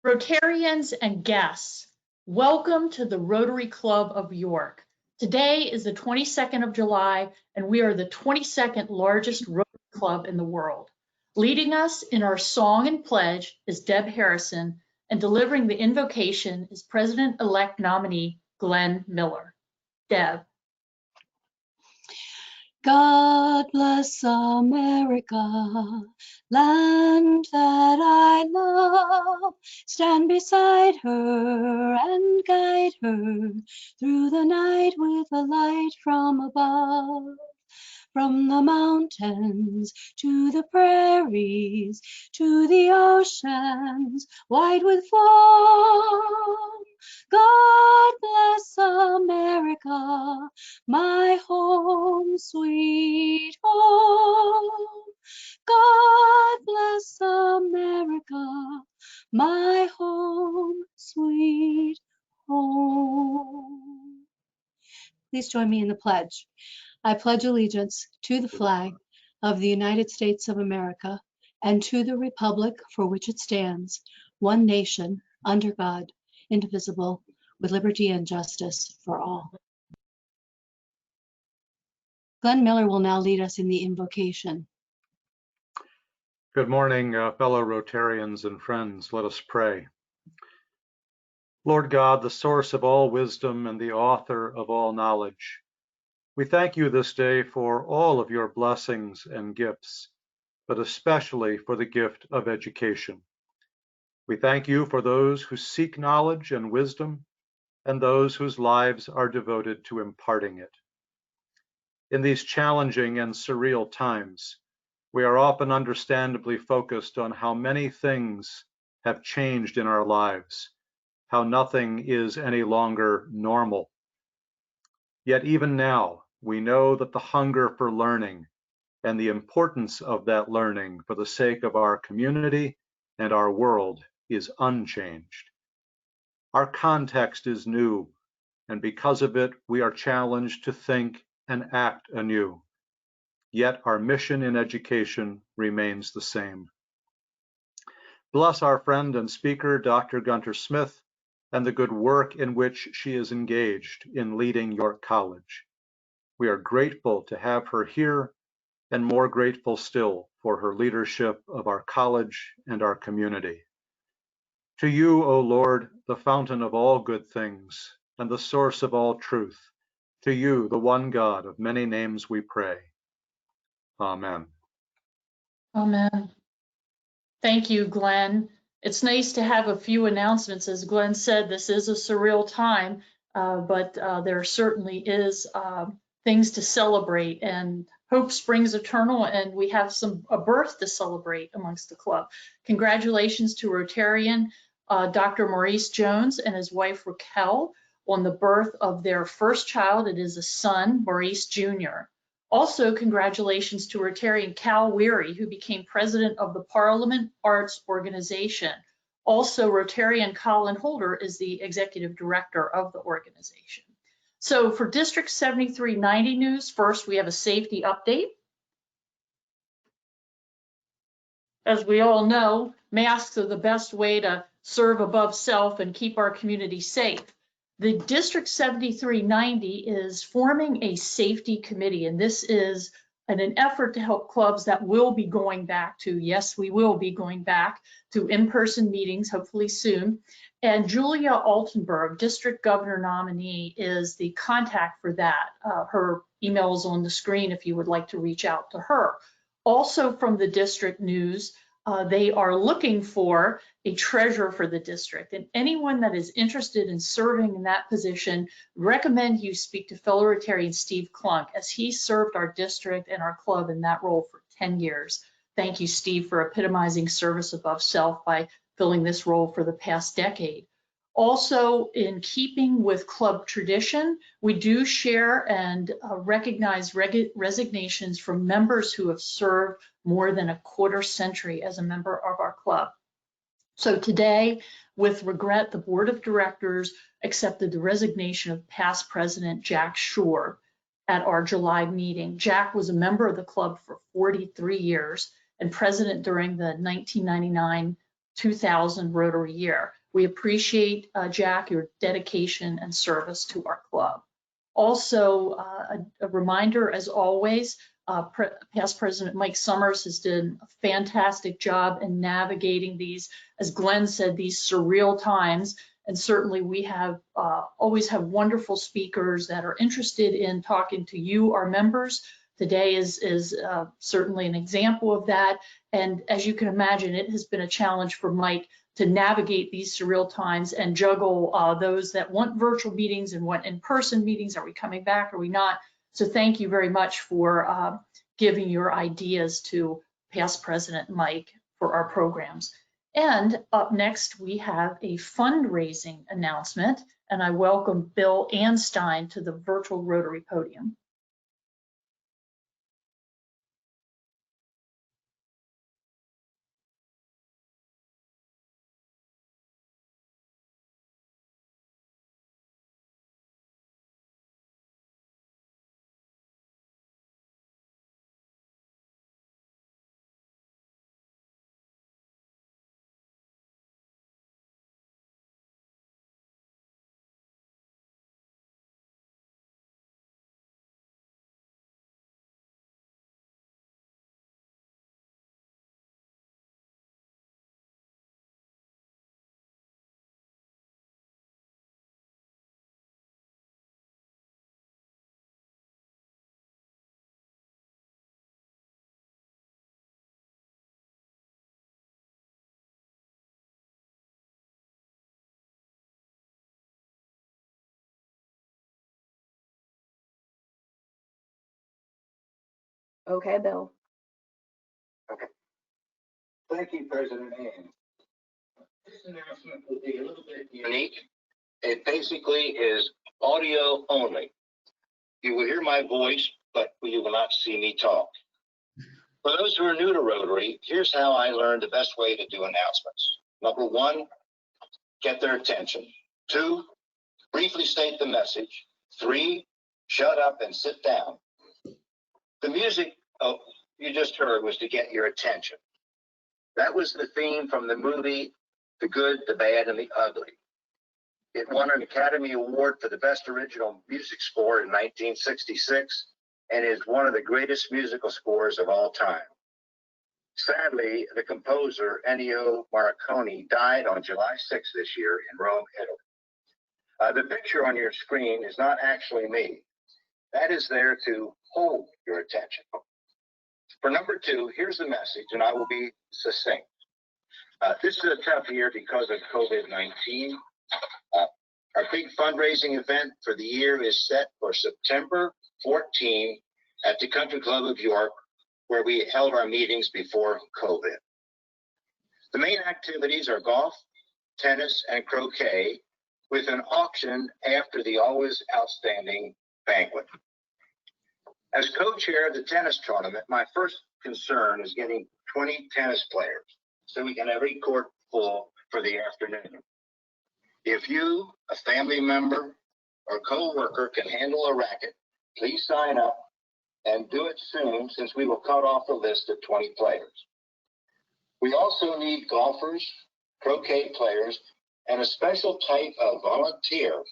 Rotarians and guests, welcome to the Rotary Club of York. Today is the 22nd of July, and we are the 22nd largest Rotary Club in the world. Leading us in our song and pledge is Deb Harrison, and delivering the invocation is President-elect nominee Glenn Miller. Deb. God bless America, land that I love. Stand beside her and guide her through the night with a light from above. From the mountains to the prairies, to the oceans wide with foam. God bless America, my home, sweet home. God bless America, my home, sweet home. Please join me in the pledge. I pledge allegiance to the flag of the United States of America and to the republic for which it stands, one nation, under God, indivisible, with liberty and justice for all. Glenn Miller will now lead us in the invocation. Good morning, fellow Rotarians and friends. Let us pray. Lord God, the source of all wisdom and the author of all knowledge, we thank you this day for all of your blessings and gifts, but especially for the gift of education. We thank you for those who seek knowledge and wisdom and those whose lives are devoted to imparting it. In these challenging and surreal times, we are often understandably focused on how many things have changed in our lives, how nothing is any longer normal. Yet even now, we know that the hunger for learning and the importance of that learning for the sake of our community and our world is unchanged. Our context is new, and because of it, we are challenged to think and act anew. Yet our mission in education remains the same. Bless our friend and speaker, Dr. Gunter Smith, and the good work in which she is engaged in leading York College. We are grateful to have her here, and more grateful still for her leadership of our college and our community. To you, O Lord, the fountain of all good things and the source of all truth, to you, the one God of many names, we pray. Amen. Amen. Thank you, Glenn. It's nice to have a few announcements. As Glenn said, this is a surreal time, but there certainly is things to celebrate, and hope springs eternal, and we have a birth to celebrate amongst the club. Congratulations to Rotarian Dr. Maurice Jones and his wife Raquel on the birth of their first child. It is a son, Maurice Jr. Also, congratulations to Rotarian Cal Weary, who became president of the Parliament Arts Organization. Also, Rotarian Colin Holder is the executive director of the organization. So for District 7390 news, first we have a safety update. As we all know, masks are the best way to serve above self and keep our community safe. The District 7390 is forming a safety committee, and this is an effort to help clubs that will be going back to, yes, we will be going back to in-person meetings, hopefully soon. And Julia Altenberg, district governor nominee, is the contact for that. Her email is on the screen if you would like to reach out to her. Also from the district news, they are looking for a treasurer for the district, and anyone that is interested in serving in that position, recommend you speak to fellow Rotarian Steve Klunk, as he served our district and our club in that role for 10 years. Thank you, Steve, for epitomizing service above self by filling this role for the past decade. Also, in keeping with club tradition, we do share and recognize resignations from members who have served more than a quarter century as a member of our club. So today, with regret, the board of directors accepted the resignation of past president Jack Shore at our July meeting. Jack was a member of the club for 43 years and president during the 1999 2000 Rotary year. We appreciate, Jack, your dedication and service to our club. Also, a reminder, as always, past President Mike Summers has done a fantastic job in navigating these, as Glenn said, these surreal times. And certainly we have always have wonderful speakers that are interested in talking to you, our members. Today is certainly an example of that. And as you can imagine, it has been a challenge for Mike to navigate these surreal times and juggle those that want virtual meetings and want in-person meetings. Are we coming back? Are we not? So thank you very much for giving your ideas to past President Mike for our programs. And up next, we have a fundraising announcement, and I welcome Bill Anstein to the virtual Rotary podium. Okay, Bill. Okay. Thank you, President Ann. This announcement will be a little bit unique. It basically is audio only. You will hear my voice, but you will not see me talk. For those who are new to Rotary, here's how I learned the best way to do announcements. Number one, get their attention. 2, briefly state the message. 3, shut up and sit down. The music you just heard was to get your attention. That was the theme from the movie The Good, the Bad, and the Ugly. It won an Academy Award for the Best Original Music Score in 1966 and is one of the greatest musical scores of all time. Sadly, the composer Ennio Morricone died on July 6th this year in Rome, Italy. The picture on your screen is not actually me. That is there to hold your attention. For number 2, here's the message, and I will be succinct. This is a tough year because of COVID-19. Our big fundraising event for the year is set for September 14 at the Country Club of York, where we held our meetings before COVID. The main activities are golf, tennis, and croquet, with an auction after the always outstanding banquet. As co-chair of the tennis tournament, my first concern is getting 20 tennis players so we can have every court full for the afternoon. If you, a family member, or co-worker can handle a racket, please sign up and do it soon, since we will cut off the list of 20 players. We also need golfers, croquet players, and a special type of volunteer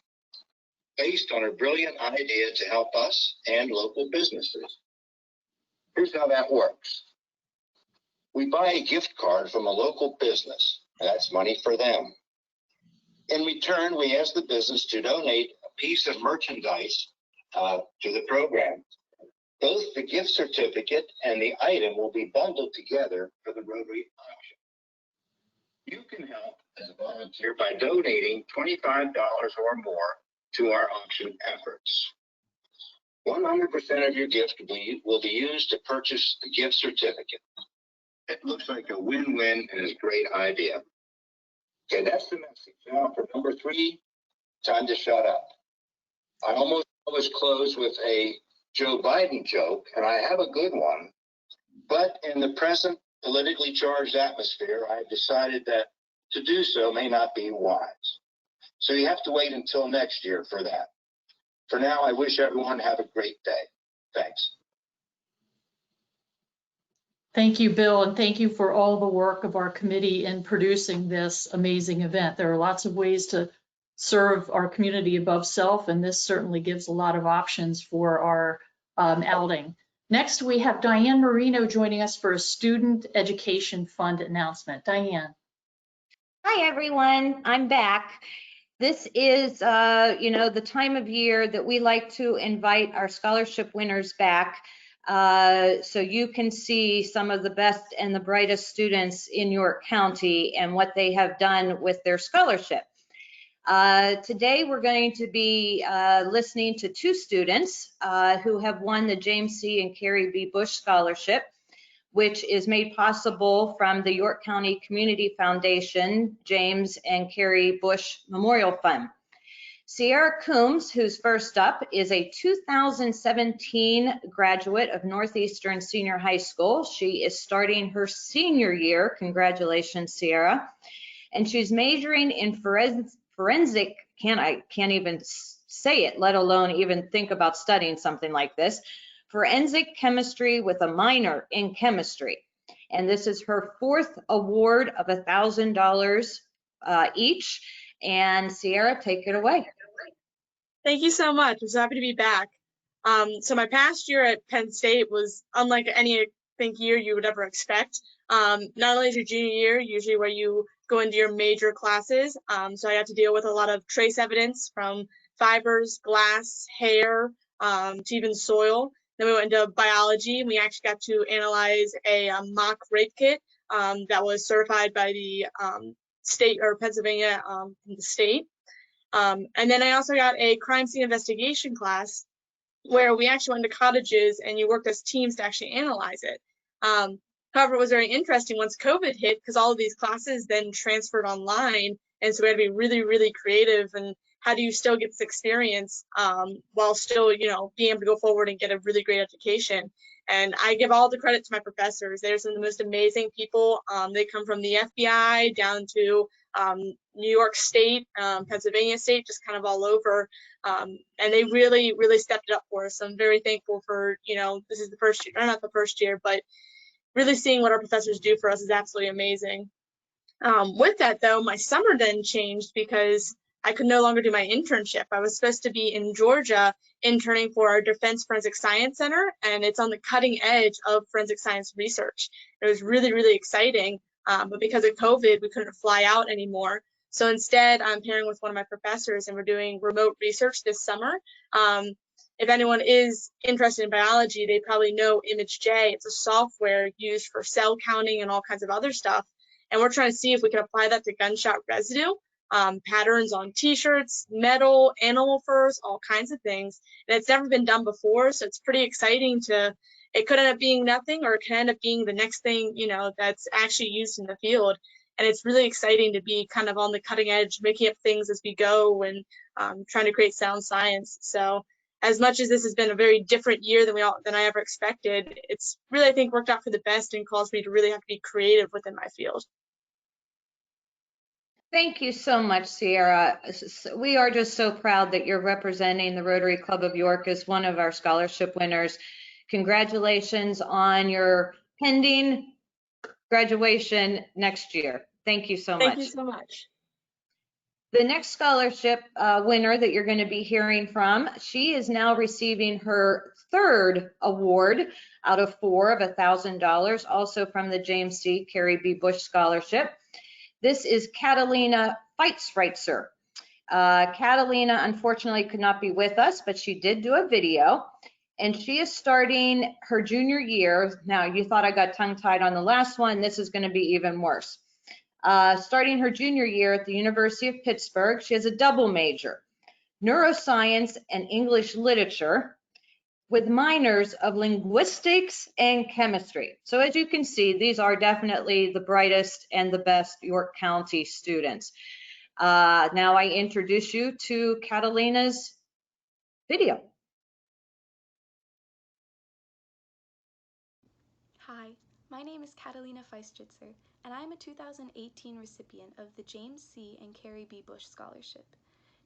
based on a brilliant idea to help us and local businesses. Here's how that works. We buy a gift card from a local business. That's money for them. In return, we ask the business to donate a piece of merchandise to the program. Both the gift certificate and the item will be bundled together for the Rotary auction. You can help as a volunteer by donating $25 or more to our auction efforts. 100% of your gift will be used to purchase the gift certificate. It looks like a win-win and is a great idea. Okay, that's the message. Now for number 3, time to shut up. I almost always close with a Joe Biden joke, and I have a good one, but in the present politically charged atmosphere, I've decided that to do so may not be wise. So you have to wait until next year for that. For now, I wish everyone have a great day. Thanks. Thank you, Bill, and thank you for all the work of our committee in producing this amazing event. There are lots of ways to serve our community above self, and this certainly gives a lot of options for our outing. Next, we have Diane Marino joining us for a Student Education Fund announcement. Diane. Hi, everyone. I'm back. This is, the time of year that we like to invite our scholarship winners back so you can see some of the best and the brightest students in York County and what they have done with their scholarship. Today, we're going to be listening to two students who have won the James C. and Carrie B. Bush Scholarship, which is made possible from the York County Community Foundation, James and Carrie Bush Memorial Fund. Sierra Coombs, who's first up, is a 2017 graduate of Northeastern Senior High School. She is starting her senior year. Congratulations, Sierra. And she's majoring in forensic, can't even say it, let alone even think about studying something like this, forensic chemistry with a minor in chemistry. And this is her fourth award of $1,000 each. And Sierra, take it away. Thank you so much. I'm so happy to be back. So my past year at Penn State was unlike anything year you would ever expect. Not only is your junior year usually where you go into your major classes, so I had to deal with a lot of trace evidence from fibers, glass, hair, to even soil. Then we went into biology, and we actually got to analyze a mock rape kit that was certified by the state or Pennsylvania the state. And then I also got a crime scene investigation class where we actually went into cottages and you worked as teams to actually analyze it. However, it was very interesting once COVID hit because all of these classes then transferred online. And so we had to be really, really creative. And how do you still get this experience while still, being able to go forward and get a really great education? And I give all the credit to my professors. They're some of the most amazing people. They come from the FBI down to New York State, Pennsylvania State, just kind of all over. And they really, really stepped it up for us. So I'm very thankful for, this is the first year, or not the first year, but really seeing what our professors do for us is absolutely amazing. With that, though, my summer then changed because I could no longer do my internship. I was supposed to be in Georgia interning for our Defense Forensic Science Center, and it's on the cutting edge of forensic science research. It was really, really exciting, but because of COVID, we couldn't fly out anymore. So instead, I'm pairing with one of my professors, and we're doing remote research this summer. If anyone is interested in biology, they probably know ImageJ. It's a software used for cell counting and all kinds of other stuff. And we're trying to see if we can apply that to gunshot residue, patterns on t-shirts, metal, animal furs, all kinds of things. And it's never been done before, so it's pretty exciting it could end up being nothing, or it can end up being the next thing, that's actually used in the field. And it's really exciting to be kind of on the cutting edge, making up things as we go and trying to create sound science. So as much as this has been a very different year than I ever expected, it's really, I think, worked out for the best and caused me to really have to be creative within my field. Thank you so much, Sierra. We are just so proud that you're representing the Rotary Club of York as one of our scholarship winners. Congratulations on your pending graduation next year. Thank you so much. Thank you so much. The next scholarship winner that you're going to be hearing from, she is now receiving her third award out of 4 of $1,000, also from the James C. Carrie B. Bush Scholarship. This is Catalina Feitsreitzer. Catalina unfortunately could not be with us, but she did do a video, and she is starting her junior year. Now, you thought I got tongue-tied on the last one. This is going to be even worse. Starting her junior year at the University of Pittsburgh, she has a double major, neuroscience and English literature, with minors of linguistics and chemistry. So as you can see, these are definitely the brightest and the best York County students. Now I introduce you to Catalina's video. Hi, my name is Catalina Feistritzer, and I am a 2018 recipient of the James C. and Carrie B. Bush Scholarship.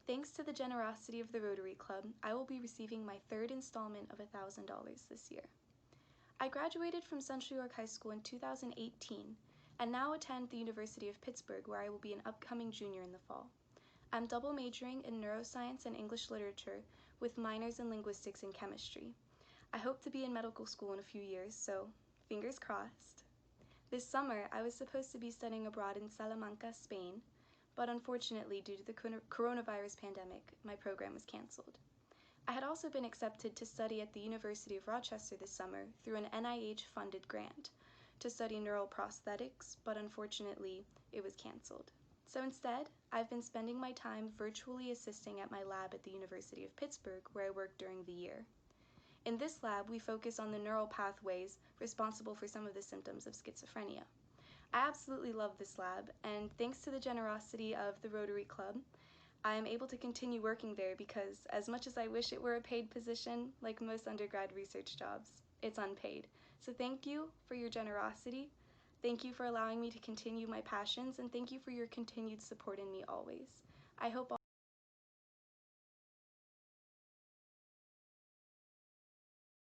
Thanks to the generosity of the Rotary Club, I will be receiving my third installment of $1,000 this year. I graduated from Central York High School in 2018 and now attend the University of Pittsburgh, where I will be an upcoming junior in the fall. I'm double majoring in neuroscience and English literature with minors in linguistics and chemistry. I hope to be in medical school in a few years, so fingers crossed. This summer, I was supposed to be studying abroad in Salamanca, Spain, but unfortunately, due to the coronavirus pandemic, my program was canceled. I had also been accepted to study at the University of Rochester this summer through an NIH-funded grant to study neural prosthetics, but unfortunately, it was canceled. So instead, I've been spending my time virtually assisting at my lab at the University of Pittsburgh, where I work during the year. In this lab, we focus on the neural pathways responsible for some of the symptoms of schizophrenia. I absolutely love this lab, and thanks to the generosity of the Rotary Club, I am able to continue working there because, as much as I wish it were a paid position, like most undergrad research jobs, it's unpaid. So thank you for your generosity, thank you for allowing me to continue my passions, and thank you for your continued support in me always. I hope all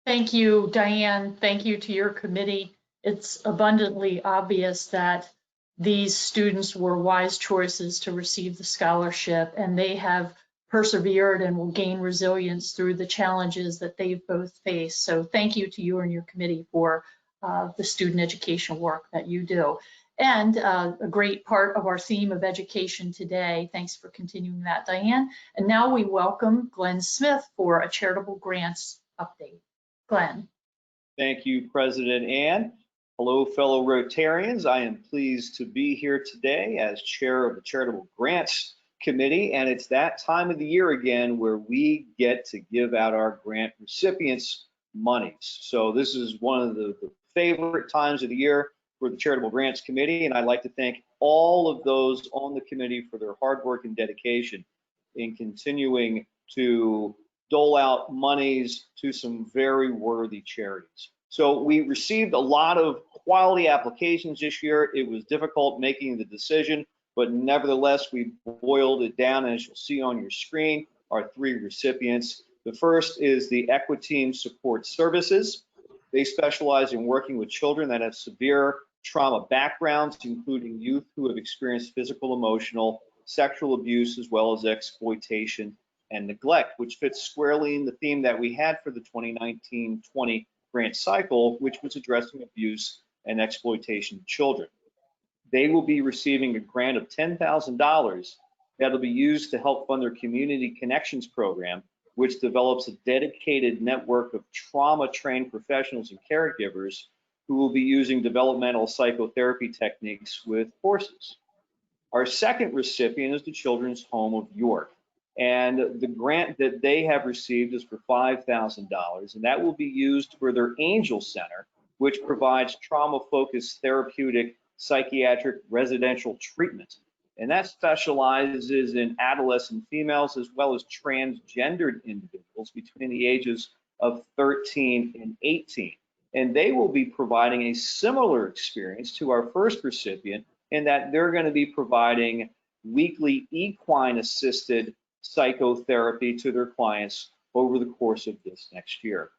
Thank you, Diane. Thank you to your committee. It's abundantly obvious that these students were wise choices to receive the scholarship, and they have persevered and will gain resilience through the challenges that they've both faced. So thank you to you and your committee for the student education work that you do. And a great part of our theme of education today. Thanks for continuing that, Diane. And now we welcome Glenn Smith for a charitable grants update. Glenn. Thank you, President Ann. Hello, fellow Rotarians. I am pleased to be here today as chair of the Charitable Grants Committee, and it's that time of the year again where we get to give out our grant recipients monies. So this is one of the favorite times of the year for the Charitable Grants Committee, and I'd like to thank all of those on the committee for their hard work and dedication in continuing to dole out monies to some very worthy charities. So we received a lot of quality applications this year. It was difficult making the decision, but nevertheless, we boiled it down, and as you'll see on your screen, our 3 recipients. The first is the Equiteam Support Services. They specialize in working with children that have severe trauma backgrounds, including youth who have experienced physical, emotional, sexual abuse, as well as exploitation and neglect, which fits squarely in the theme that we had for the 2019-20 grant cycle, which was addressing abuse and exploitation of children. They will be receiving a grant of $10,000 that'll be used to help fund their Community Connections program, which develops a dedicated network of trauma-trained professionals and caregivers who will be using developmental psychotherapy techniques with horses. Our second recipient is the Children's Home of York. And the grant that they have received is for $5,000, and that will be used for their Angel Center, which provides trauma-focused therapeutic psychiatric residential treatment. And that specializes in adolescent females as well as transgendered individuals between the ages of 13 and 18. And they will be providing a similar experience to our first recipient in that they're going to be providing weekly equine-assisted psychotherapy to their clients over the course of this next year.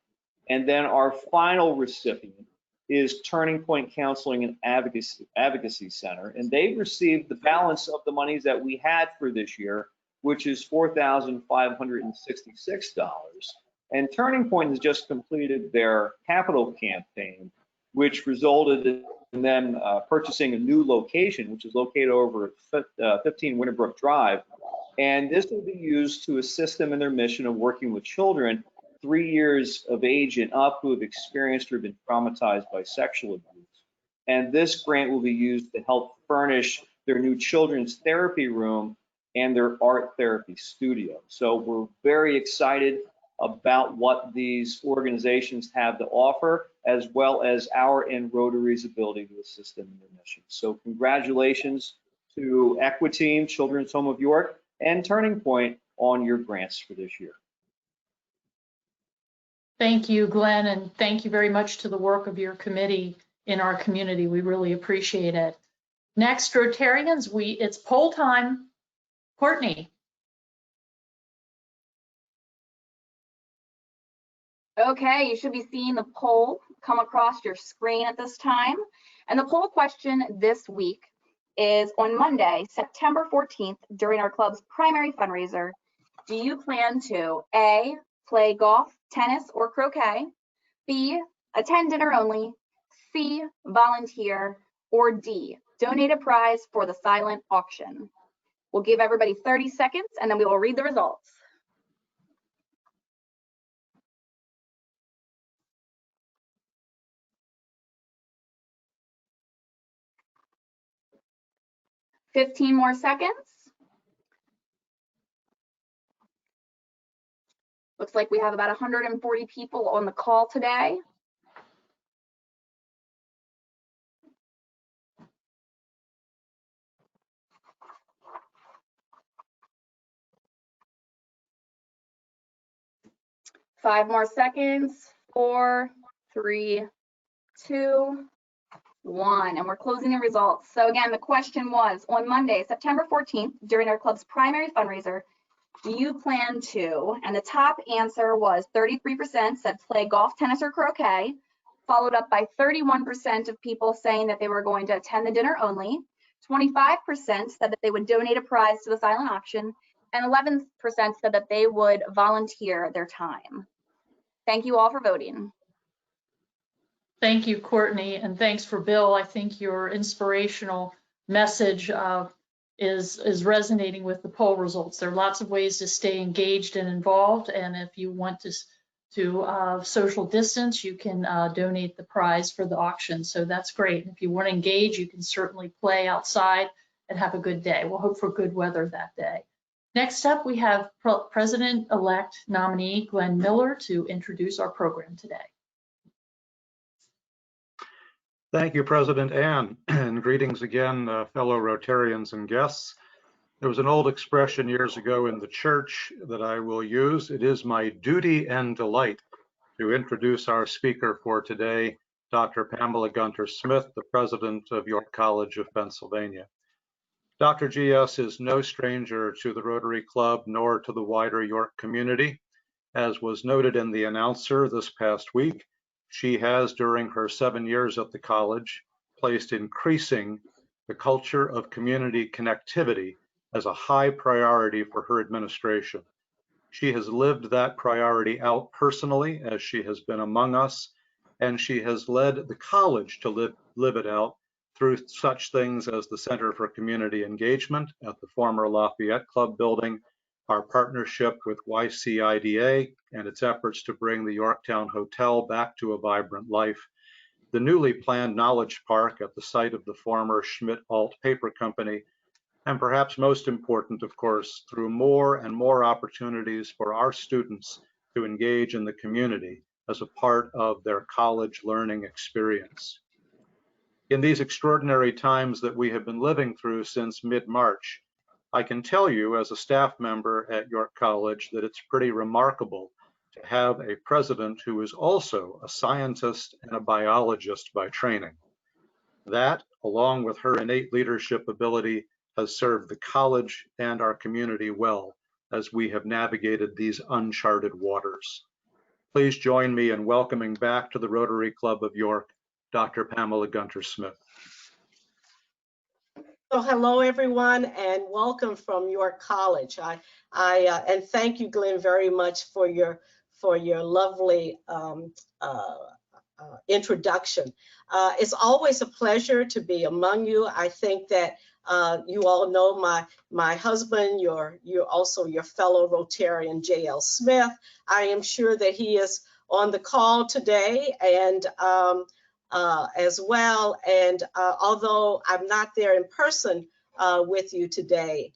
And then our final recipient is Turning Point Counseling and Advocacy Center, and they've received the balance of the monies that we had for this year, which is $4,566. And Turning Point has just completed their capital campaign, which resulted in them purchasing a new location, which is located over at 15 Winterbrook Drive. And this will be used to assist them in their mission of working with children 3 years of age and up who have experienced or been traumatized by sexual abuse. And this grant will be used to help furnish their new children's therapy room and their art therapy studio. So we're very excited about what these organizations have to offer, as well as our and Rotary's ability to assist them in their mission. So congratulations to Equiteam, Children's Home of York, and Turning Point on your grants for this year. Thank you, Glenn, and thank you very much to the work of your committee in our community. We really appreciate it. Next, Rotarians, it's poll time. Courtney. Okay, you should be seeing the poll come across your screen at this time. And the poll question this week is on Monday, September 14th, during our club's primary fundraiser, do you plan to A, play golf, tennis, or croquet, B, attend dinner only, C, volunteer, or D, donate a prize for the silent auction? We'll give everybody 30 seconds and then we will read the results. $15 more seconds. Looks like we have about 140 people on the call today. Five more seconds. 4, 3, 2, 1. And we're closing the results. So again, the question was on Monday, September 14th, during our club's primary fundraiser, do you plan to? And the top answer was 33% said play golf, tennis, or croquet, followed up by 31% of people saying that they were going to attend the dinner only. 25% said that they would donate a prize to the silent auction, and 11% said that they would volunteer their time. Thank you all for voting. Thank you, Courtney, and thanks for Bill. I think your inspirational message is resonating with the poll results. There are lots of ways to stay engaged and involved, and if you want to social distance, you can donate the prize for the auction. So that's great. And if you want to engage, you can certainly play outside and have a good day. We'll hope for good weather that day. Next up, we have President-elect nominee Glenn Miller to introduce our program today. Thank you, President Ann, and greetings again, fellow Rotarians and guests. There was an old expression years ago in the church that I will use. It is my duty and delight to introduce our speaker for today, Dr. Pamela Gunter Smith, the president of York College of Pennsylvania. Dr. GS is no stranger to the Rotary Club nor to the wider York community. As was noted in the announcer this past week, she has, during her 7 years at the college, placed increasing the culture of community connectivity as a high priority for her administration. She has lived that priority out personally as she has been among us, and she has led the college to live it out through such things as the Center for Community Engagement at the former Lafayette Club building, our partnership with YCIDA and its efforts to bring the Yorktown Hotel back to a vibrant life, the newly planned Knowledge Park at the site of the former Schmidt-Alt Paper Company, and perhaps most important, of course, through more and more opportunities for our students to engage in the community as a part of their college learning experience. In these extraordinary times that we have been living through since mid-March, I can tell you as a staff member at York College that it's pretty remarkable to have a president who is also a scientist and a biologist by training. That, along with her innate leadership ability, has served the college and our community well as we have navigated these uncharted waters. Please join me in welcoming back to the Rotary Club of York, Dr. Pamela Gunter Smith. So hello, everyone, and welcome from York College. And thank you, Glenn, very much for your lovely introduction. It's always a pleasure to be among you. I think that you all know my husband, you're also your fellow Rotarian, J.L. Smith. I am sure that he is on the call today, and as well. And although I'm not there in person with you today,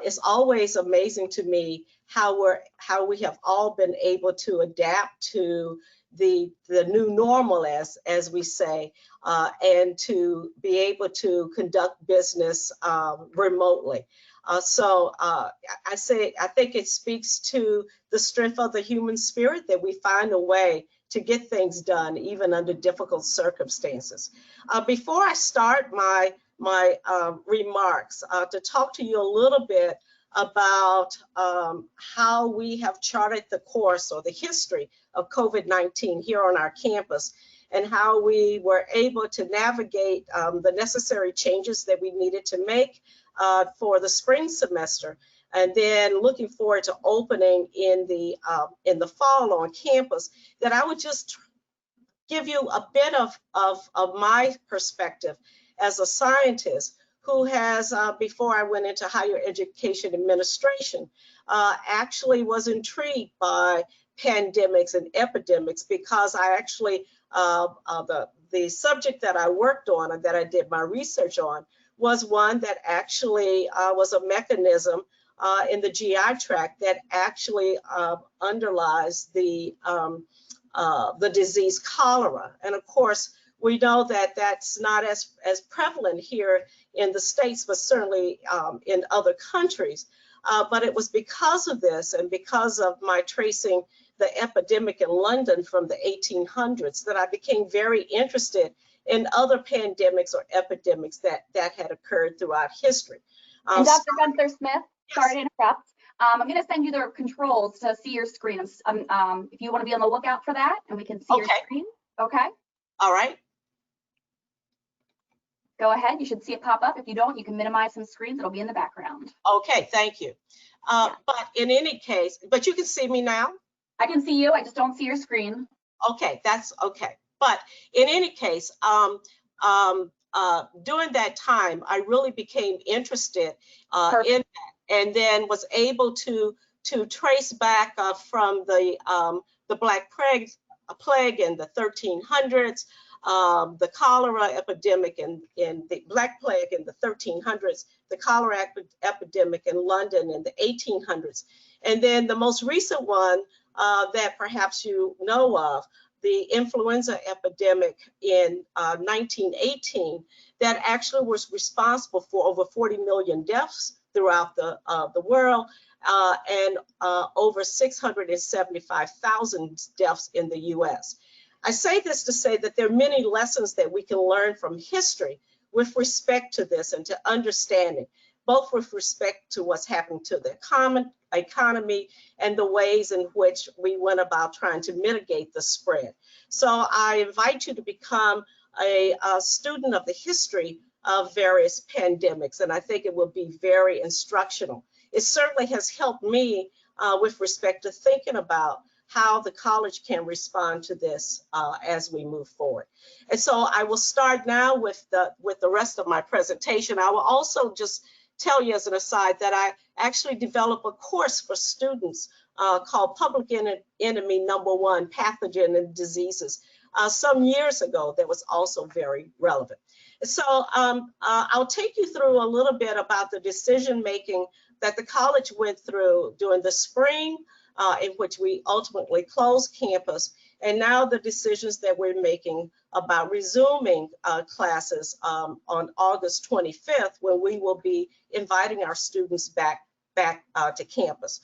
it's always amazing to me how we have all been able to adapt to the new normal, as we say, and to be able to conduct business remotely. So I think it speaks to the strength of the human spirit that we find a way to get things done, even under difficult circumstances. Before I start my remarks, to talk to you a little bit about how we have charted the course or the history of COVID-19 here on our campus. and how we were able to navigate the necessary changes that we needed to make for the spring semester, and then looking forward to opening in the fall on campus, that I would just give you a bit of my perspective as a scientist who has, before I went into higher education administration, actually was intrigued by pandemics and epidemics, because I actually, the subject that I worked on and that I did my research on was one that actually was a mechanism in the GI tract that actually underlies the disease cholera. And of course, we know that that's not as prevalent here in the States, but certainly in other countries. But it was because of this and because of my tracing the epidemic in London from the 1800s that I became very interested in other pandemics or epidemics that had occurred throughout history. And Dr. Gunter Smith, sorry to interrupt. I'm going to send you the controls to see your screen. If you want to be on the lookout for that, and we can see your screen. Okay. All right. Go ahead. You should see it pop up. If you don't, you can minimize some screens. It'll be in the background. Okay. Thank you. But in any case, but you can see me now. I can see you. I just don't see your screen. Okay, that's okay. But in any case, during that time, I really became interested in that, and then was able to trace back from the Black Plague in the 1300s, the cholera epidemic in the Black Plague in the 1300s, the cholera epidemic in London in the 1800s, and then the most recent one that perhaps you know of, the influenza epidemic in 1918, that actually was responsible for over 40 million deaths throughout the world, and over 675,000 deaths in the US. I say this to say that there are many lessons that we can learn from history with respect to this and to understanding, both with respect to what's happening to the economy and the ways in which we went about trying to mitigate the spread. So I invite you to become a student of the history of various pandemics, and I think it will be very instructional. It certainly has helped me with respect to thinking about how the college can respond to this as we move forward. And so I will start now with the rest of my presentation. I will also just tell you as an aside that I actually developed a course for students called Public Enemy #1, Pathogen and Diseases, some years ago that was also very relevant. So I'll take you through a little bit about the decision making that the college went through during the spring, in which we ultimately closed campus, and now the decisions that we're making about resuming classes on August 25th, when we will be inviting our students back to campus.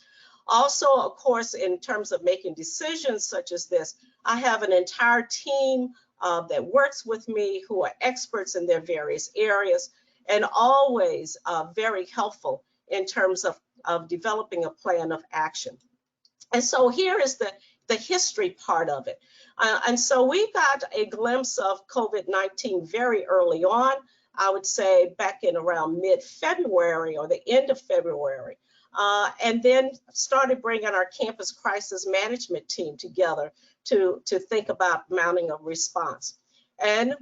Also, of course, in terms of making decisions such as this, I have an entire team that works with me who are experts in their various areas and always very helpful in terms of developing a plan of action. And so here is the history part of it. And so we got a glimpse of COVID-19 very early on, I would say back in around mid-February or the end of February, and then started bringing our campus crisis management team together to think about mounting a response. And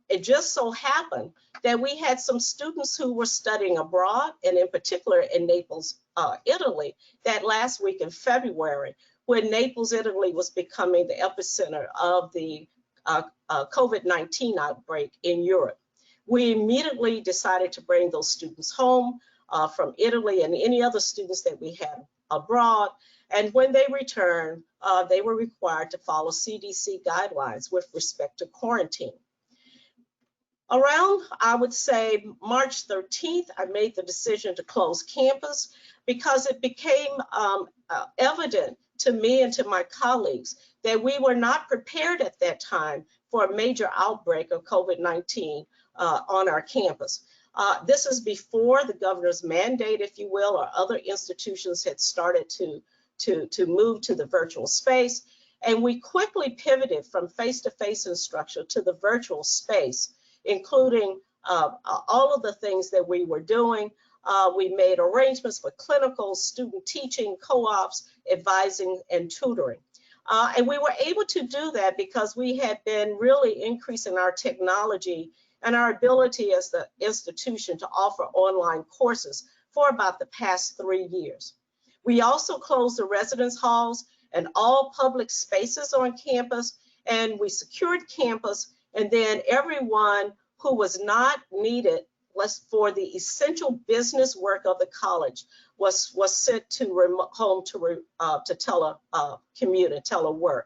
it just so happened that we had some students who were studying abroad, and in particular in Naples, Italy, that last week in February, when Naples, Italy was becoming the epicenter of the COVID-19 outbreak in Europe. We immediately decided to bring those students home from Italy and any other students that we had abroad. And when they returned, they were required to follow CDC guidelines with respect to quarantine. Around, I would say, March 13th, I made the decision to close campus because it became evident to me and to my colleagues that we were not prepared at that time for a major outbreak of COVID-19 on our campus. This is before the governor's mandate, if you will, or other institutions had started to move to the virtual space. And we quickly pivoted from face-to-face instruction to the virtual space, including all of the things that we were doing. We made arrangements for clinical, student teaching, co-ops, advising, and tutoring. And we were able to do that because we had been really increasing our technology and our ability as the institution to offer online courses for about the past 3 years. We also closed the residence halls and all public spaces on campus, and we secured campus, and then everyone who was not needed for the essential business work of the college was sent to home to telecommute and telework.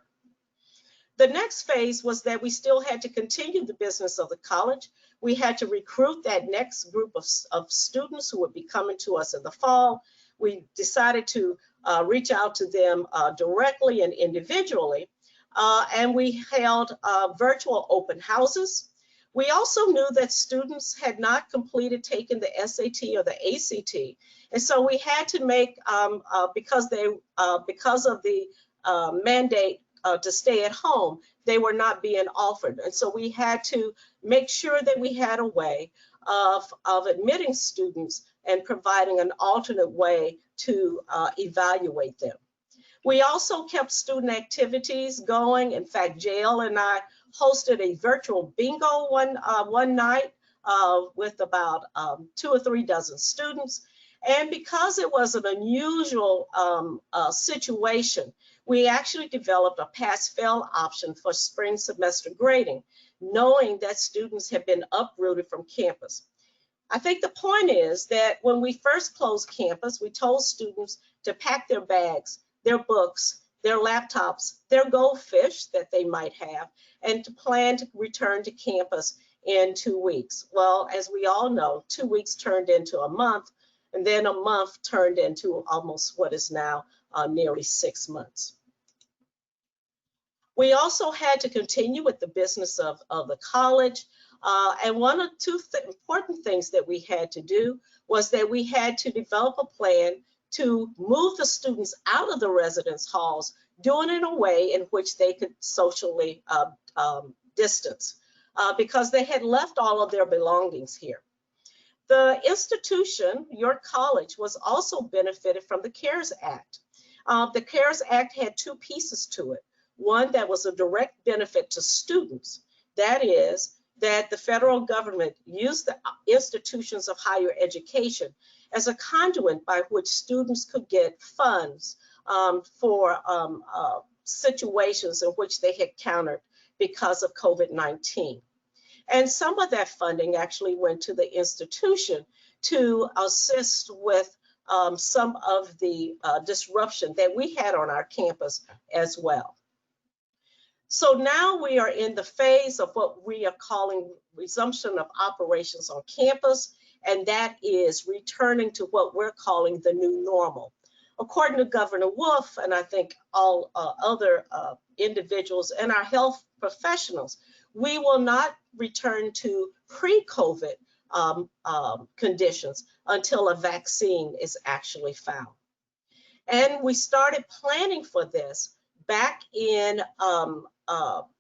The next phase was that we still had to continue the business of the college. We had to recruit that next group of students who would be coming to us in the fall. We decided to reach out to them directly and individually, and we held virtual open houses. We also knew that students had not completed taking the SAT or the ACT, and so we had to make, because of the mandate to stay at home, they were not being offered, and so we had to make sure that we had a way of admitting students and providing an alternate way to evaluate them. We also kept student activities going. In fact, JL and I hosted a virtual bingo one night with about 2 or 3 dozen students. And because it was an unusual situation, we actually developed a pass-fail option for spring semester grading, knowing that students had been uprooted from campus. I think the point is that when we first closed campus, we told students to pack their bags, their books, their laptops, their goldfish that they might have, and to plan to return to campus in 2 weeks. Well, as we all know, 2 weeks turned into a month, and then a month turned into almost what is now nearly 6 months. We also had to continue with the business of the college. And one of two important things that we had to do was that we had to develop a plan to move the students out of the residence halls, doing it in a way in which they could socially distance, because they had left all of their belongings here. The institution, your college, was also benefited from the CARES Act. The CARES Act had 2 pieces to it. One that was a direct benefit to students. That is, that the federal government used the institutions of higher education as a conduit by which students could get funds for situations in which they had countered because of COVID-19. And some of that funding actually went to the institution to assist with some of the disruption that we had on our campus as well. So now we are in the phase of what we are calling resumption of operations on campus, and that is returning to what we're calling the new normal. According to Governor Wolf, and I think all other individuals and our health professionals, we will not return to pre-COVID conditions until a vaccine is actually found. And we started planning for this back in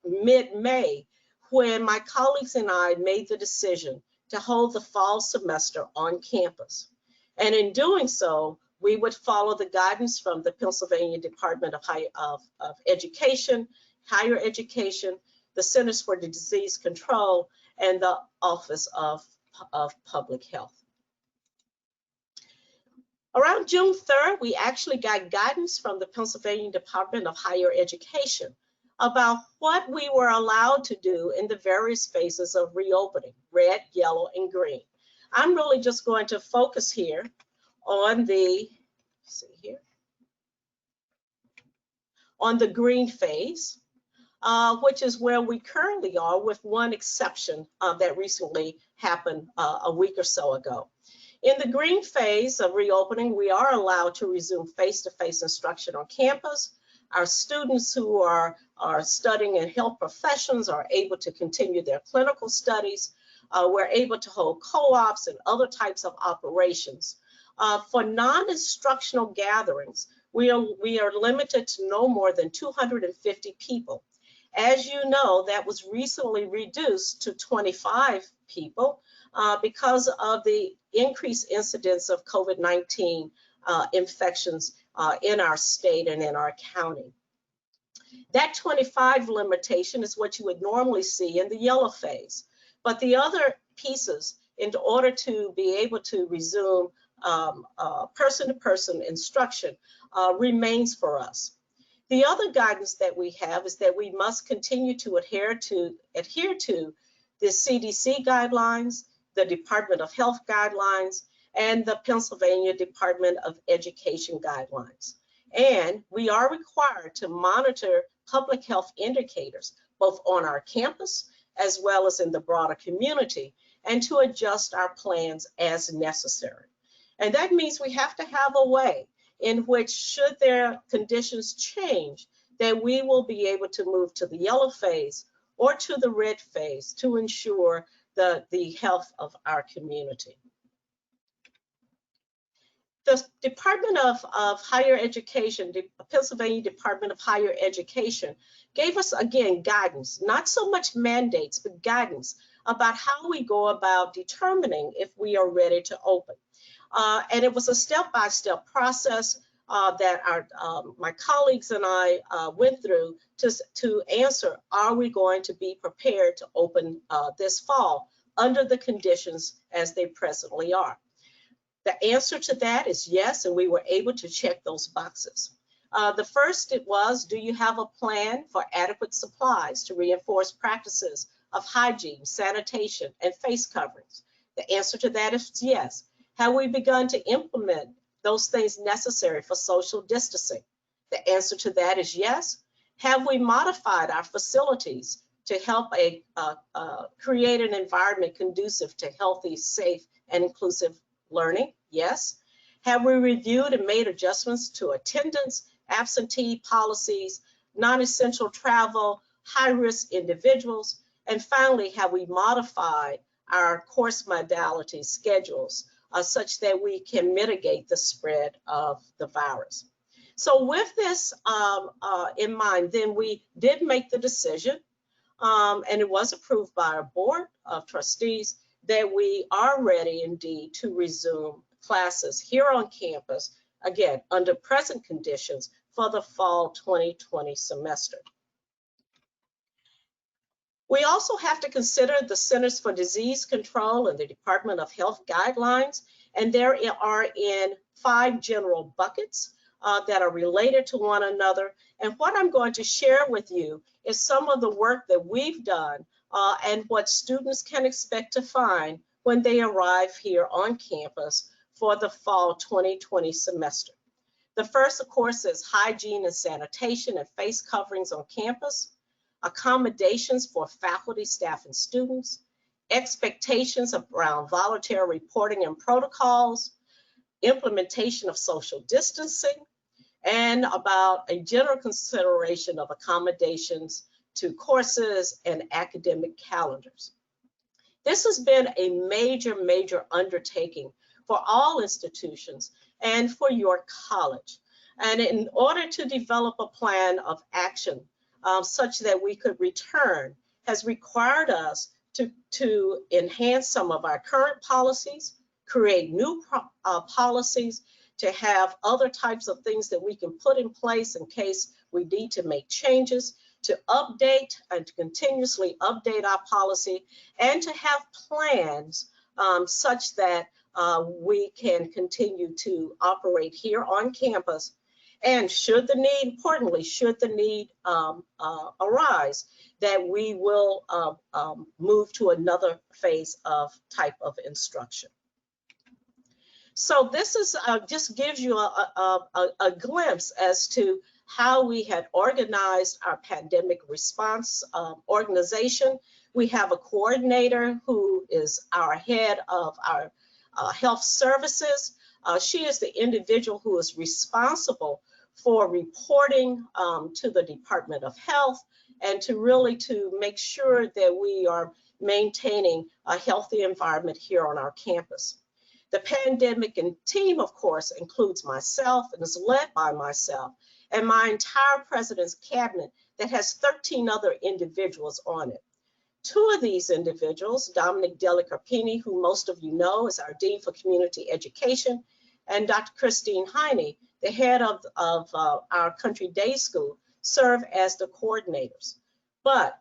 mid-May, when my colleagues and I made the decision to hold the fall semester on campus. And in doing so, we would follow the guidance from the Pennsylvania Department of Education, Higher Education, the Centers for Disease Control, and the Office of Public Health. Around June 3rd, we actually got guidance from the Pennsylvania Department of Higher Education about what we were allowed to do in the various phases of reopening, red, yellow, and green. I'm really just going to focus here on the, on the green phase, which is where we currently are, with one exception that recently happened a week or so ago. In the green phase of reopening, we are allowed to resume face-to-face instruction on campus. Our students who are studying in health professions are able to continue their clinical studies. We're able to hold co-ops and other types of operations. For non-instructional gatherings, we are limited to no more than 250 people. As you know, that was recently reduced to 25 people because of the increased incidence of COVID-19 infections in our state and in our county. That 25 limitation is what you would normally see in the yellow phase. But the other pieces, in order to be able to resume person-to-person instruction, remains for us. The other guidance that we have is that we must continue to adhere to the CDC guidelines, the Department of Health guidelines, and the Pennsylvania Department of Education guidelines. And we are required to monitor public health indicators, both on our campus as well as in the broader community, and to adjust our plans as necessary. And that means we have to have a way in which, should their conditions change, that we will be able to move to the yellow phase or to the red phase to ensure the health of our community. The Department of Higher Education, the Pennsylvania Department of Higher Education, gave us, again, guidance, not so much mandates, but guidance about how we go about determining if we are ready to open. And it was a step-by-step process that my colleagues and I went through to answer, are we going to be prepared to open this fall under the conditions as they presently are? The answer to that is yes, and we were able to check those boxes. The first was, do you have a plan for adequate supplies to reinforce practices of hygiene, sanitation, and face coverings? The answer to that is yes. Have we begun to implement those things necessary for social distancing? The answer to that is yes. Have we modified our facilities to help create an environment conducive to healthy, safe, and inclusive learning? Yes. Have we reviewed and made adjustments to attendance, absentee policies, non-essential travel, high-risk individuals? And finally, have we modified our course modality schedules such that we can mitigate the spread of the virus? So with this in mind, then we did make the decision, and it was approved by our board of trustees, that we are ready indeed to resume classes here on campus, again, under present conditions for the fall 2020 semester. We also have to consider the Centers for Disease Control and the Department of Health guidelines, and there are in 5 general buckets that are related to one another. And what I'm going to share with you is some of the work that we've done and what students can expect to find when they arrive here on campus for the fall 2020 semester. The first, of course, is hygiene and sanitation and face coverings on campus, accommodations for faculty, staff, and students, expectations around voluntary reporting and protocols, implementation of social distancing, and about a general consideration of accommodations to courses and academic calendars. This has been a major, major undertaking for all institutions and for your college. And in order to develop a plan of action such that we could return, has required us to enhance some of our current policies, create new policies, to have other types of things that we can put in place in case we need to make changes, to update and to continuously update our policy, and to have plans such that we can continue to operate here on campus. And should the need, importantly, should the need arise, that we will move to another phase of type of instruction. So this is just gives you a glimpse as to how we had organized our pandemic response organization. We have a coordinator who is our head of our health services. She is the individual who is responsible for reporting to the Department of Health and to make sure that we are maintaining a healthy environment here on our campus. The pandemic and team, of course, includes myself and is led by myself and my entire president's cabinet that has 13 other individuals on it. 2 of these individuals, Dominic Delicarpini, who most of you know is our Dean for Community Education, and Dr. Christine Heine, the head of our Country Day School, serve as the coordinators. But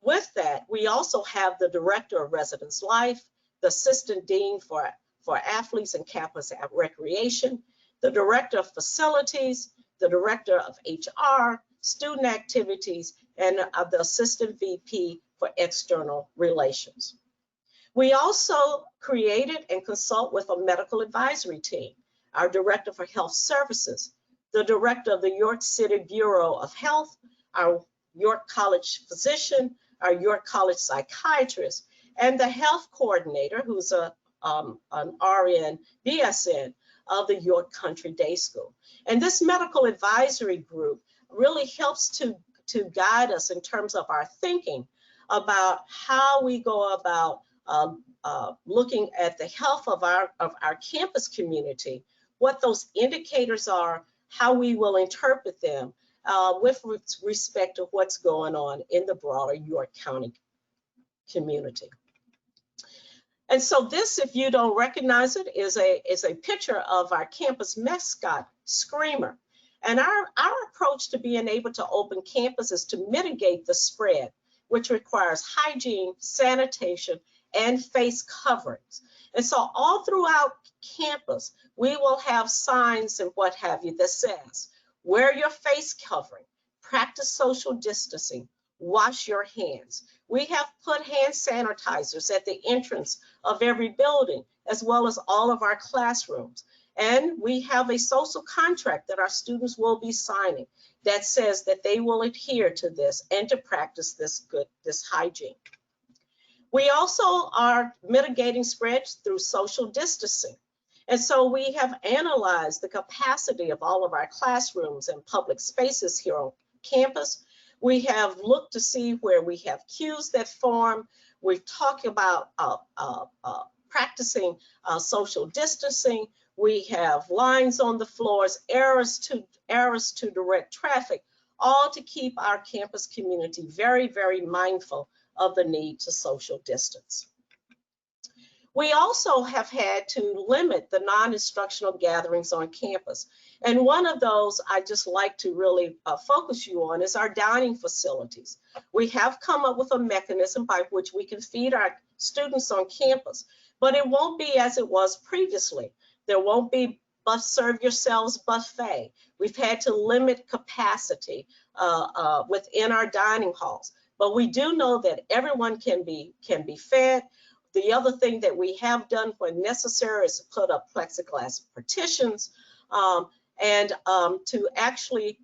with that, we also have the Director of Residence Life, the Assistant Dean for Athletes and Campus Recreation, the Director of Facilities, the Director of HR, Student Activities, and the Assistant VP for External Relations. We also created and consult with a medical advisory team, our Director for Health Services, the Director of the York City Bureau of Health, our York College physician, our York College psychiatrist, and the health coordinator, who's an RN, BSN of the York Country Day School. And this medical advisory group really helps to guide us in terms of our thinking about how we go about looking at the health of our campus community, what those indicators are, how we will interpret them with respect to what's going on in the broader York County community. And so this, if you don't recognize it, is a picture of our campus mascot, Screamer. And our approach to being able to open campus is to mitigate the spread, which requires hygiene, sanitation, and face coverings. And so all throughout campus, we will have signs and what have you that says, wear your face covering, practice social distancing, wash your hands. We have put hand sanitizers at the entrance of every building, as well as all of our classrooms. And we have a social contract that our students will be signing that says that they will adhere to this and to practice this hygiene. We also are mitigating spreads through social distancing. And so we have analyzed the capacity of all of our classrooms and public spaces here on campus. We have looked to see where we have queues that form. We've talked about practicing social distancing. We have lines on the floors, errors to direct traffic, all to keep our campus community very, very mindful of the need to social distance. We also have had to limit the non-instructional gatherings on campus. And one of those I just like to really focus you on is our dining facilities. We have come up with a mechanism by which we can feed our students on campus, but it won't be as it was previously. There won't be serve yourselves buffet. We've had to limit capacity within our dining halls, but we do know that everyone can be fed. The other thing that we have done when necessary is to put up plexiglass partitions and to actually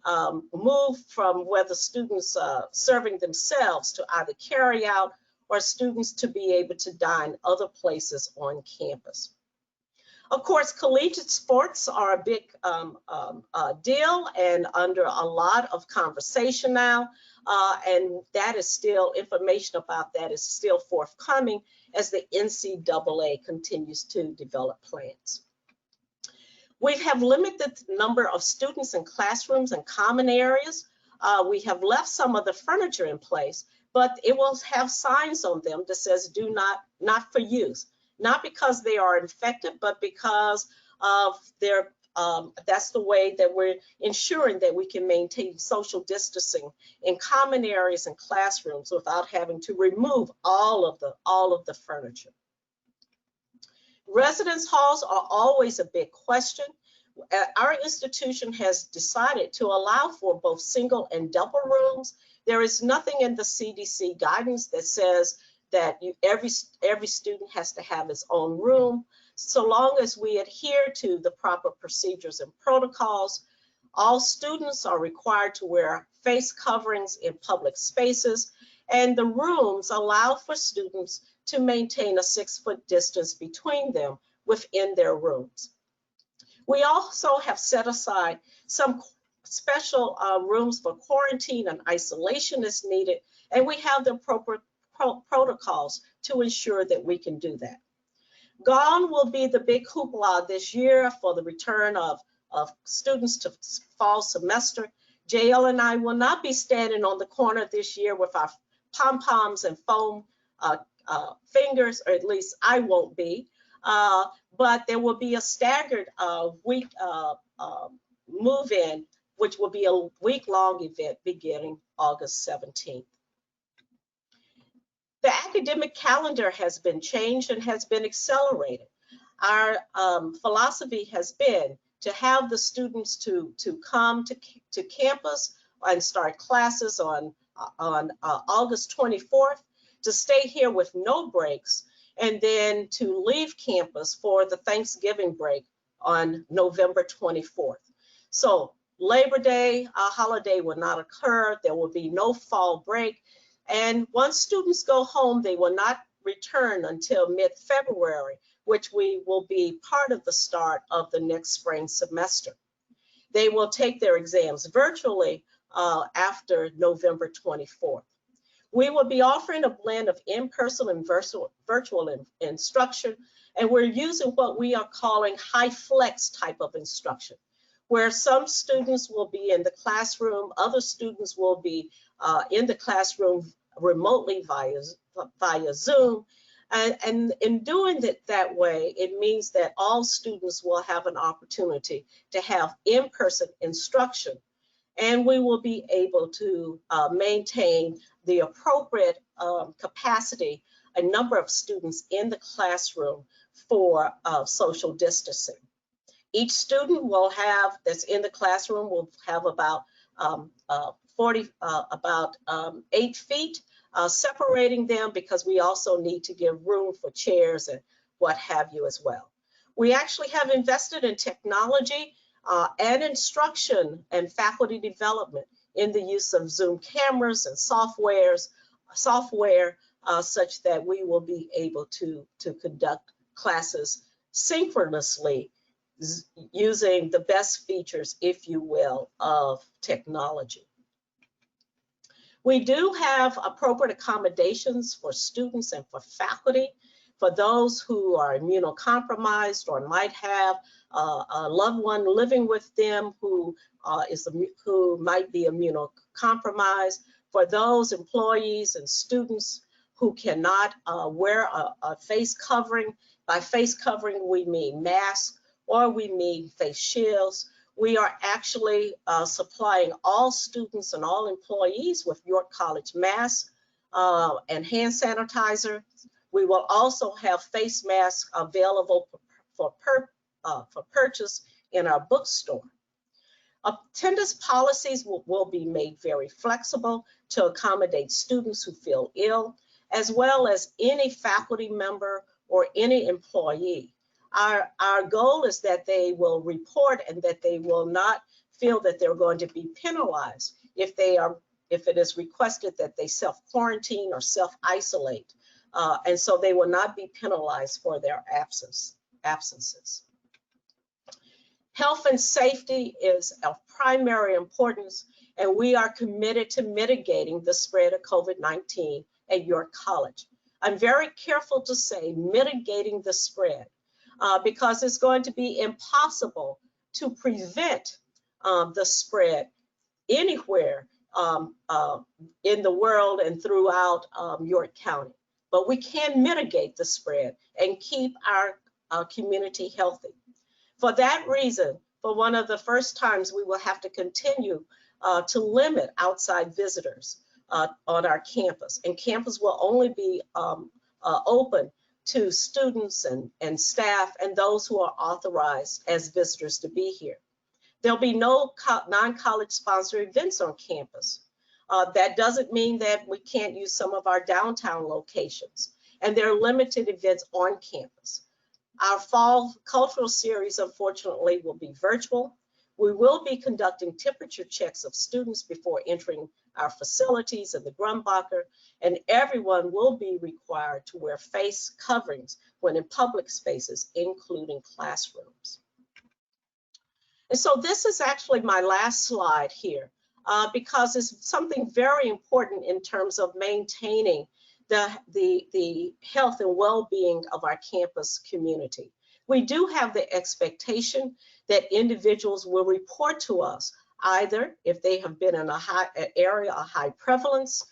move from whether students serving themselves to either carry out or students to be able to dine other places on campus. Of course, collegiate sports are a big deal and under a lot of conversation now. And that is still, information about that is still forthcoming as the NCAA continues to develop plans. We have limited the number of students in classrooms and common areas. We have left some of the furniture in place, but it will have signs on them that says do not for use. Not because they are infected, but because of their, that's the way that we're ensuring that we can maintain social distancing in common areas and classrooms without having to remove all of the furniture. Residence halls are always a big question. Our institution has decided to allow for both single and double rooms. There is nothing in the CDC guidance that says that every student has to have his own room. So long as we adhere to the proper procedures and protocols, all students are required to wear face coverings in public spaces, and the rooms allow for students to maintain a 6-foot distance between them within their rooms. We also have set aside some special rooms for quarantine and isolation as needed, and we have the appropriate protocols to ensure that we can do that. Gone will be the big hoopla this year for the return of students to fall semester. JL and I will not be standing on the corner this year with our pom-poms and foam fingers, or at least I won't be. But there will be a staggered week move-in, which will be a week-long event beginning August 17th. The academic calendar has been changed and has been accelerated. Our philosophy has been to have the students to come to campus and start classes on August 24th, to stay here with no breaks, and then to leave campus for the Thanksgiving break on November 24th. So Labor Day holiday will not occur. There will be no fall break. And once students go home, they will not return until mid-February, which will be part of the start of the next spring semester. They will take their exams virtually after November 24th. We will be offering a blend of in-person and virtual instruction, and we're using what we are calling high flex type of instruction, where some students will be in the classroom, other students will be in the classroom remotely via Zoom. And in doing it that way, it means that all students will have an opportunity to have in-person instruction, and we will be able to maintain the appropriate capacity, a number of students in the classroom for social distancing. Each student will have, that's in the classroom, will have about 8 feet separating them, because we also need to give room for chairs and what have you as well. We actually have invested in technology and instruction and faculty development in the use of Zoom cameras and software such that we will be able to conduct classes synchronously using the best features, if you will, of technology. We do have appropriate accommodations for students and for faculty, for those who are immunocompromised or might have a loved one living with them who might be immunocompromised, for those employees and students who cannot wear a face covering. By face covering, we mean masks or we mean face shields. We are actually supplying all students and all employees with York College masks and hand sanitizer. We will also have face masks available for purchase in our bookstore. Attendance policies will be made very flexible to accommodate students who feel ill, as well as any faculty member or any employee. Our goal is that they will report and that they will not feel that they're going to be penalized if it is requested that they self-quarantine or self-isolate. And so they will not be penalized for their absences. Health and safety is of primary importance, and we are committed to mitigating the spread of COVID-19 at York College. I'm very careful to say mitigating the spread because it's going to be impossible to prevent the spread anywhere in the world and throughout York County. But we can mitigate the spread and keep our community healthy. For that reason, for one of the first times, we will have to continue to limit outside visitors on our campus. And campus will only be open to students and staff and those who are authorized as visitors to be here. There'll be no non-college sponsored events on campus. That doesn't mean that we can't use some of our downtown locations. And there are limited events on campus. Our fall cultural series, unfortunately, will be virtual. We will be conducting temperature checks of students before entering our facilities in the Grumbacher, and everyone will be required to wear face coverings when in public spaces, including classrooms. And so this is actually my last slide here because it's something very important in terms of maintaining the health and well-being of our campus community. We do have the expectation that individuals will report to us either if they have been in a high area of high prevalence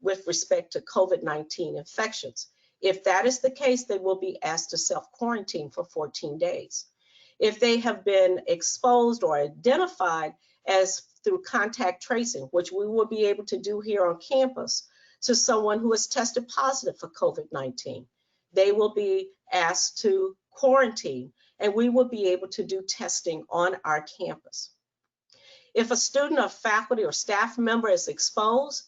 with respect to COVID-19 infections. If that is the case, they will be asked to self-quarantine for 14 days. If they have been exposed or identified as through contact tracing, which we will be able to do here on campus, to someone who has tested positive for COVID-19, they will be asked to quarantine, and we will be able to do testing on our campus. If a student or faculty or staff member is exposed,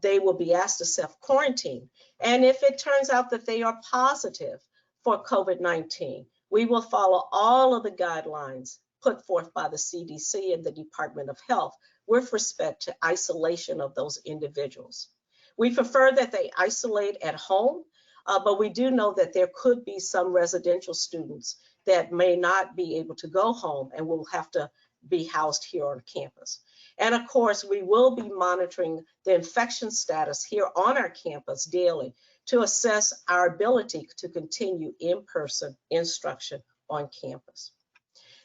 they will be asked to self-quarantine. And if it turns out that they are positive for COVID-19, we will follow all of the guidelines put forth by the CDC and the Department of Health with respect to isolation of those individuals. We prefer that they isolate at home, but we do know that there could be some residential students that may not be able to go home and will have to be housed here on campus. And of course, we will be monitoring the infection status here on our campus daily to assess our ability to continue in-person instruction on campus.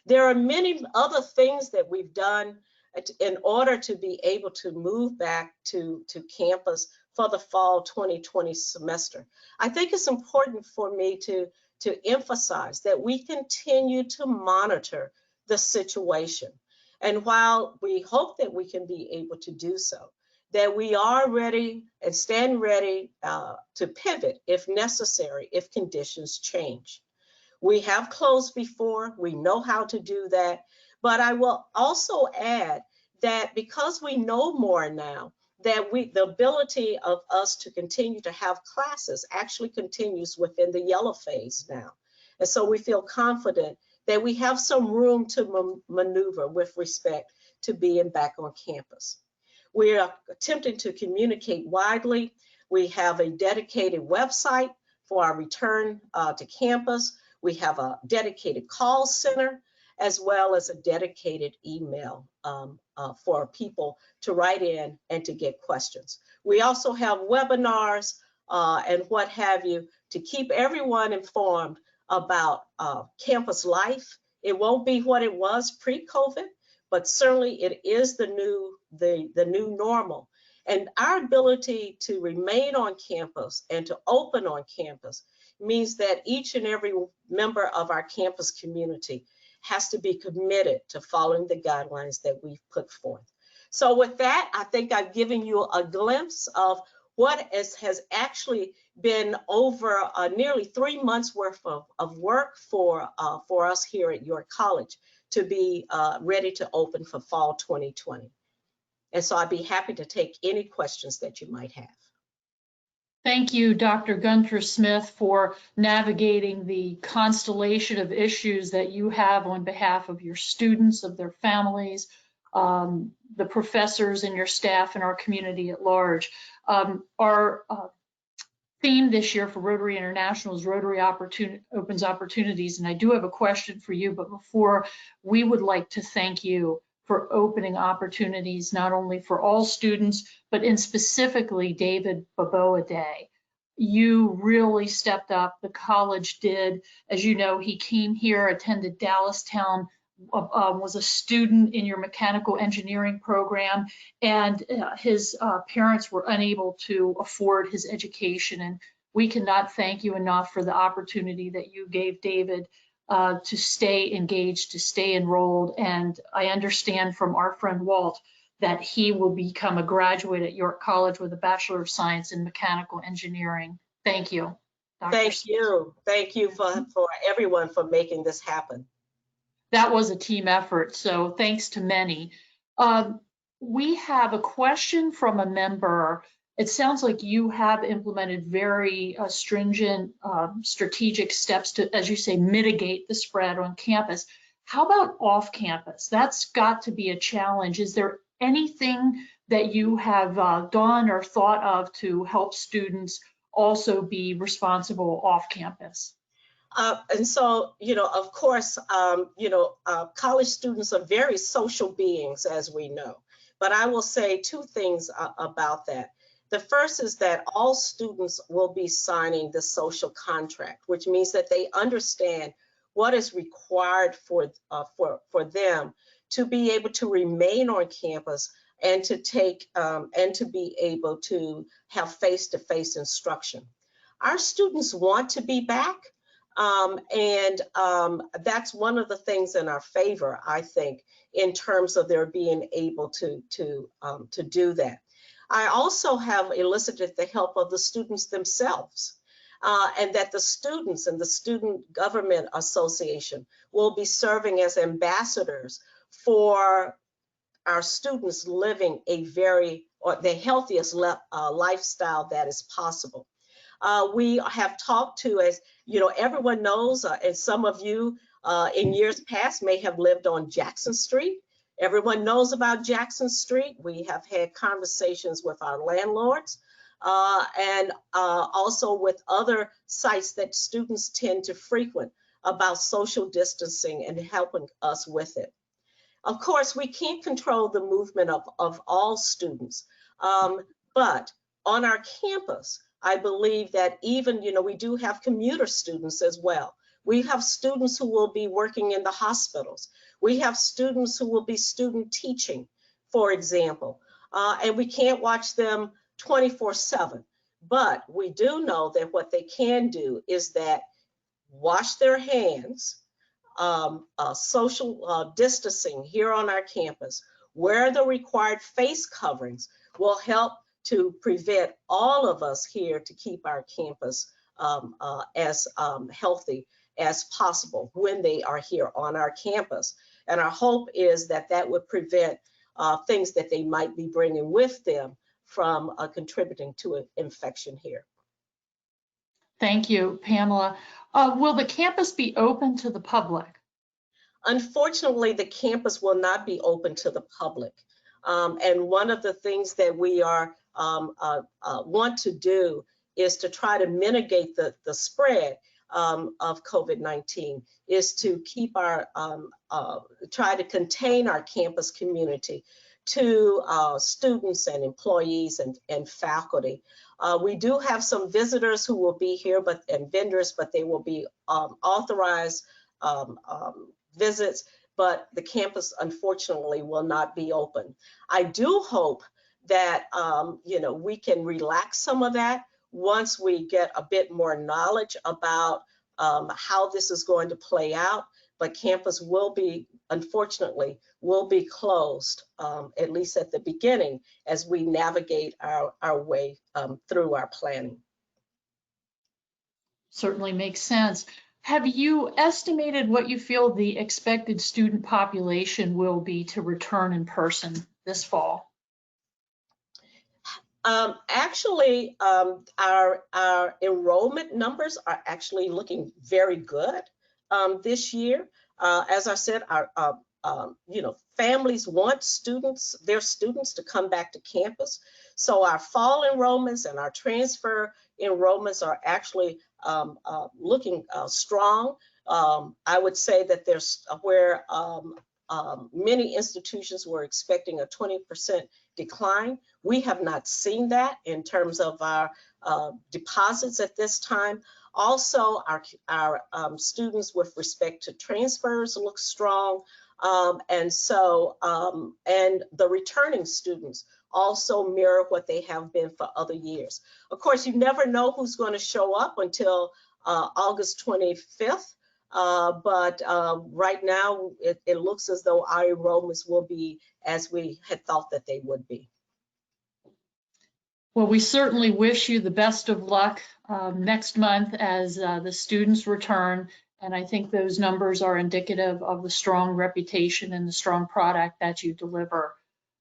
There are many other things that we've done in order to be able to move back to campus for the fall 2020 semester. I think it's important for me to emphasize that we continue to monitor the situation. And while we hope that we can be able to do so, that we are ready and stand ready to pivot if necessary, if conditions change. We have closed before, we know how to do that, but I will also add that because we know more now, that the ability of us to continue to have classes actually continues within the yellow phase now. And so we feel confident that we have some room to maneuver with respect to being back on campus. We are attempting to communicate widely. We have a dedicated website for our return to campus. We have a dedicated call center, as well as a dedicated email for people to write in and to get questions. We also have webinars and what have you to keep everyone informed about campus life. It won't be what it was pre-COVID, but certainly it is the new normal. And our ability to remain on campus and to open on campus means that each and every member of our campus community has to be committed to following the guidelines that we've put forth. So with that, I think I've given you a glimpse of what has actually been over nearly 3 months worth of work for us here at York College to be ready to open for fall 2020. And so I'd be happy to take any questions that you might have. Thank you, Dr. Gunter Smith, for navigating the constellation of issues that you have on behalf of your students, of their families, the professors and your staff and our community at large. Our theme this year for Rotary International is Rotary Opens Opportunities, and I do have a question for you, but before, we would like to thank you for opening opportunities, not only for all students, but in specifically David Baboa Day. You really stepped up, the college did. As you know, he came here, attended Dallastown, was a student in your mechanical engineering program, and his parents were unable to afford his education. And we cannot thank you enough for the opportunity that you gave David to stay engaged, to stay enrolled. And I understand from our friend Walt that he will become a graduate at York College with a Bachelor of Science in Mechanical Engineering. Thank you. Dr. Thank you. Thank you for everyone for making this happen. That was a team effort, so thanks to many. We have a question from a member. It sounds like you have implemented very stringent strategic steps to, as you say, mitigate the spread on campus. How about off campus? That's got to be a challenge. Is there anything that you have done or thought of to help students also be responsible off campus? And so, of course, college students are very social beings, as we know. But I will say 2 things about that. The first is that all students will be signing the social contract, which means that they understand what is required for them to be able to remain on campus and to be able to have face-to-face instruction. Our students want to be back, and that's one of the things in our favor, I think, in terms of their being able to do that. I also have elicited the help of the students themselves, and that the students and the Student Government Association will be serving as ambassadors for our students living the healthiest lifestyle that is possible. We have talked to, as you know, everyone knows, and some of you in years past may have lived on Jackson Street. Everyone knows about Jackson Street. We have had conversations with our landlords and also with other sites that students tend to frequent about social distancing and helping us with it. Of course, we can't control the movement of all students, but on our campus, I believe that even, you know, we do have commuter students as well. We have students who will be working in the hospitals. We have students who will be student teaching, for example, and we can't watch them 24/7. But we do know that what they can do is that wash their hands, social distancing here on our campus, wear the required face coverings will help to prevent all of us here to keep our campus as healthy as possible when they are here on our campus. And our hope is that that would prevent things that they might be bringing with them from contributing to an infection here. Thank you, Pamela. Will the campus be open to the public? Unfortunately, the campus will not be open to the public. And one of the things that we are want to do is to try to mitigate the spread of COVID-19, is to keep our, try to contain our campus community to students and employees and faculty. We do have some visitors who will be here, and vendors, but they will be authorized visits, but the campus unfortunately will not be open. I do hope that you know, we can relax some of that once we get a bit more knowledge about how this is going to play out, but campus will be, unfortunately, will be closed, at least at the beginning, as we navigate our way through our planning. Certainly makes sense. Have you estimated what you feel the expected student population will be to return in person this fall? Actually, our enrollment numbers are actually looking very good this year. As I said, our you know, families want their students to come back to campus. So our fall enrollments and our transfer enrollments are actually looking strong. I would say that there's where many institutions were expecting a 20% decline. We have not seen that in terms of our deposits at this time. Also, our students with respect to transfers look strong. And so, and the returning students also mirror what they have been for other years. Of course, you never know who's going to show up until August 25th. But right now, it looks as though our enrollments will be as we had thought that they would be. Well, we certainly wish you the best of luck next month as the students return. And I think those numbers are indicative of the strong reputation and the strong product that you deliver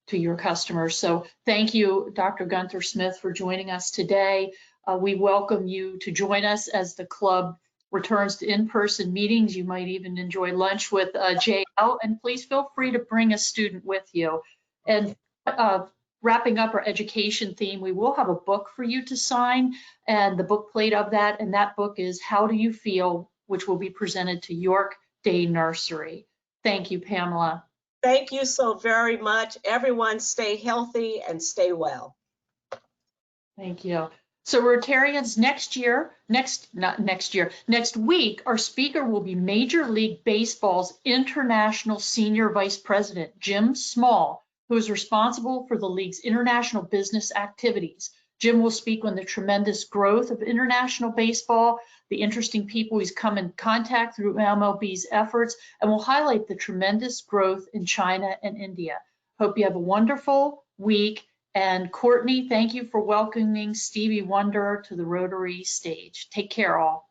to your customers. So thank you, Dr. Gunter Smith, for joining us today. We welcome you to join us as the club returns to in-person meetings. You might even enjoy lunch with JL, and please feel free to bring a student with you. And wrapping up our education theme, we will have a book for you to sign, and the book plate of that, and that book is How Do You Feel?, which will be presented to York Day Nursery. Thank you, Pamela. Thank you so very much. Everyone stay healthy and stay well. Thank you. So Rotarians next week, our speaker will be Major League Baseball's International Senior Vice President, Jim Small, who is responsible for the league's international business activities. Jim will speak on the tremendous growth of international baseball, the interesting people he's come in contact through MLB's efforts, and will highlight the tremendous growth in China and India. Hope you have a wonderful week. And Courtney, thank you for welcoming Stevie Wonder to the Rotary stage. Take care, all.